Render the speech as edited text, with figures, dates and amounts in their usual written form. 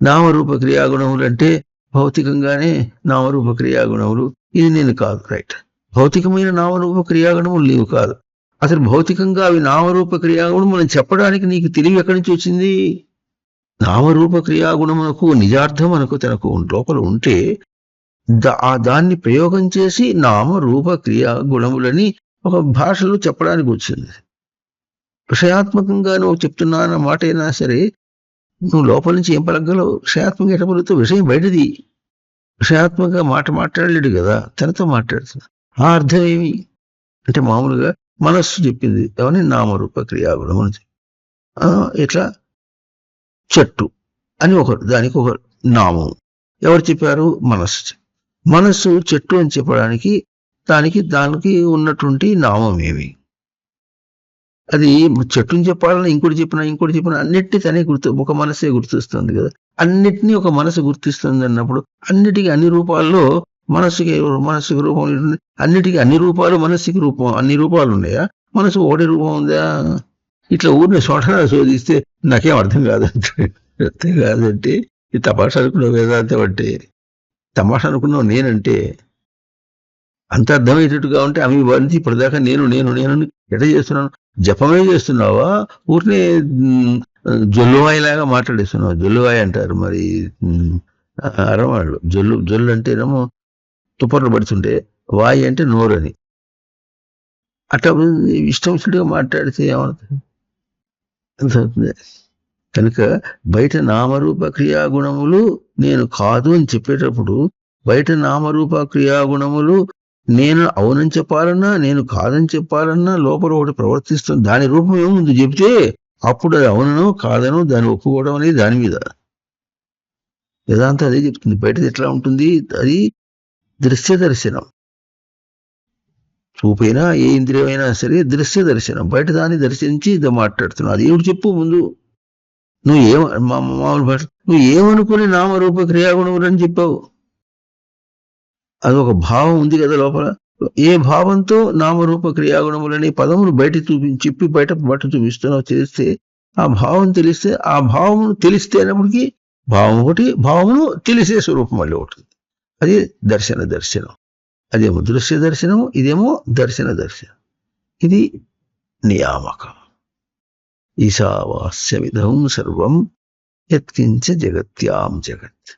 నామరూప క్రియాగుణములు అంటే భౌతికంగానే నామరూప క్రియాగుణములు. ఇది నేను కాదు. రైట్. భౌతికమైన నామరూప క్రియాగుణములు నీవు కాదు. అసలు భౌతికంగా అవి నామరూప క్రియాగుణములను చెప్పడానికి నీకు తెలివి ఎక్కడి నుంచి వచ్చింది? నామరూప క్రియాగుణమునకు నిజార్థం మనకు తనకు లోపల ఉంటే దాన్ని ప్రయోగం చేసి నామరూప క్రియాగుణములని ఒక భాషలో చెప్పడానికి వచ్చింది. విషయాత్మకంగా నువ్వు చెప్తున్నా మాట అయినా సరే నువ్వు లోపల నుంచి ఏం పలకగలవు? విషయాత్మక ఎటపలుతో విషయం బయటది. విషయాత్మకంగా మాట మాట్లాడలేడు కదా, తనతో మాట్లాడుతున్నా. ఆ అర్థం ఏమి అంటే మామూలుగా మనస్సు చెప్పింది ఏమని? నామరూప క్రియాగుణం అని. ఇట్లా చెట్టు అని ఒకరు, దానికి ఒక నామం ఎవరు చెప్పారు? మనస్సు. మనస్సు చెట్టు అని చెప్పడానికి దానికి ఉన్నటువంటి నామం ఏమి? అది చెట్టుని చెప్పాలని ఇంకోటి చెప్పినా అన్నిటినీ తనే ఒక మనసే గుర్తిస్తుంది కదా. అన్నిటినీ ఒక మనసు గుర్తిస్తుంది అన్నప్పుడు అన్నిటికీ అన్ని రూపాల్లో మనస్సుకి రూపం ఉంటుంది. అన్నిటికీ అన్ని రూపాలు, మనస్సుకి రూపం అన్ని రూపాలు ఉన్నాయా? మనసు ఒకటి రూపం ఉందా? ఇట్లా ఊరిని సొంటగా శోధిస్తే నాకేం అర్థం కాదంటే ఈ తమాషా అనుకున్నావు వేదాంతం అంటే. తమాషా అనుకున్నావు నేనంటే అంత అర్థమయ్యేటట్టుగా ఉంటే అవి వంచి ఇప్పటిదాకా నేను ఎట్లా చేస్తున్నాను? జపమే చేస్తున్నావా? ఊరినే జొల్లువాయిలాగా మాట్లాడేస్తున్నావు. జొల్లువాయి అంటారు మరి అరవాళ్ళు. జొల్లు అంటేనేమో తుప్పర్లు పడుతుంటే, వాయి అంటే నోరు అని. అట్లా ఇష్టం వచ్చినట్టుగా మాట్లాడితే ఏమవుతుంది? కనుక బయట నామరూప క్రియాగుణములు నేను కాదు అని చెప్పేటప్పుడు బయట నామరూప క్రియాగుణములు నేను అవునని చెప్పాలన్నా నేను కాదని చెప్పాలన్నా లోపల ఒకటి ప్రవర్తిస్తుంది. దాని రూపం ఏముంది చెప్తే అప్పుడు అది అవునో కాదనో దాన్ని ఒప్పుకోవడం అనేది దాని మీద. వేదాంతం అదే చెప్తుంది. బయటది ఎట్లా ఉంటుంది? అది దృశ్య దర్శనం. చూపైనా ఏ ఇంద్రియమైనా సరే దృశ్య దర్శనం. బయట దాన్ని దర్శించి ఇది మాట్లాడుతున్నావు. అది ఏమిటి చెప్పు ముందు. మామూలు భాష నువ్వు ఏమనుకుని నామరూప క్రియాగుణములు అని చెప్పావు? అదొక భావం ఉంది కదా లోపల. ఏ భావంతో నామరూప క్రియాగుణములని పదములు బయట చెప్పి బయట చూపిస్తున్నావు చేస్తే ఆ భావం తెలిస్తే ఆ భావమును తెలిస్తే అన్నప్పటికీ భావం ఒకటి, భావమును తెలిసే స్వరూపం మళ్ళీ ఒకటి. అది దర్శనం. అదేమో దృశ్య దర్శనము, ఇదేమో దర్శనం. ఇది నియామకం. ఈశావాస్యమిదం సర్వం యత్కించ జగత్యాం జగత్.